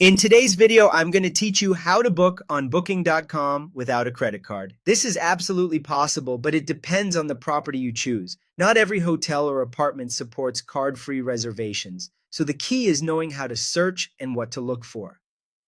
In today's video, I'm going to teach you how to book on Booking.com without a credit card. This is absolutely possible, but it depends on the property you choose. Not every hotel or apartment supports card-free reservations, so the key is knowing how to search and what to look for.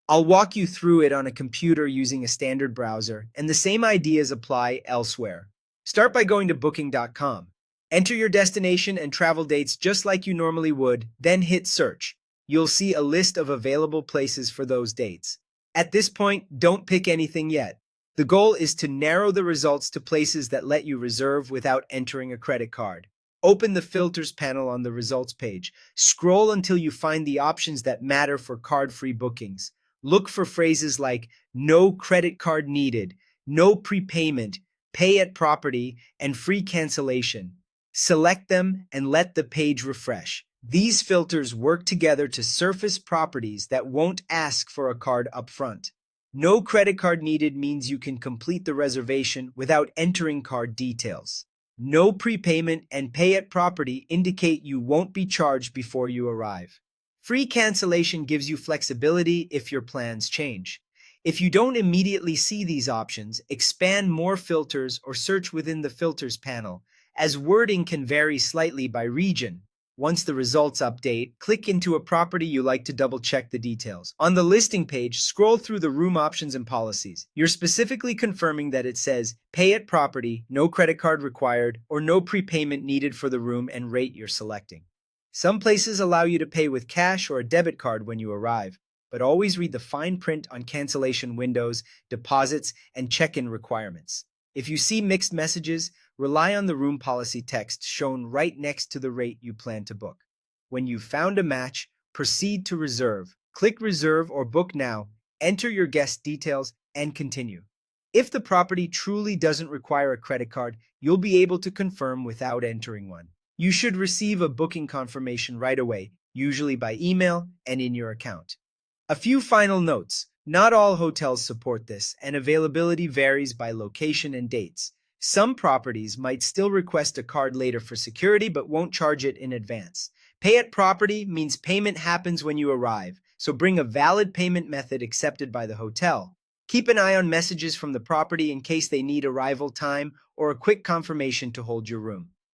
I'll walk you through it on a computer using a standard browser, and the same ideas apply elsewhere. Start by going to Booking.com. Enter your destination and travel dates just like you normally would, then hit search. You'll see a list of available places for those dates. At this point, don't pick anything yet. The goal is to narrow the results to places that let you reserve without entering a credit card. Open the filters panel on the results page. Scroll until you find the options that matter for card-free bookings. Look for phrases like no credit card needed, no prepayment, pay at property, and free cancellation. Select them and let the page refresh. These filters work together to surface properties that won't ask for a card upfront. No credit card needed means you can complete the reservation without entering card details. No prepayment and pay at property indicate you won't be charged before you arrive. Free cancellation gives you flexibility if your plans change. If you don't immediately see these options, expand more filters or search within the filters panel, as wording can vary slightly by region. Once the results update, click into a property you like to double-check the details. On the listing page, scroll through the room options and policies. You're specifically confirming that it says, pay at property, no credit card required, or no prepayment needed for the room and rate you're selecting. Some places allow you to pay with cash or a debit card when you arrive, but always read the fine print on cancellation windows, deposits, and check-in requirements. If you see mixed messages, rely on the room policy text shown right next to the rate you plan to book. When you've found a match, proceed to reserve. Click Reserve or Book Now, enter your guest details, and continue. If the property truly doesn't require a credit card, you'll be able to confirm without entering one. You should receive a booking confirmation right away, usually by email and in your account. A few final notes. Not all hotels support this, and availability varies by location and dates. Some properties might still request a card later for security but won't charge it in advance. Pay at property means payment happens when you arrive, so bring a valid payment method accepted by the hotel. Keep an eye on messages from the property in case they need arrival time or a quick confirmation to hold your room.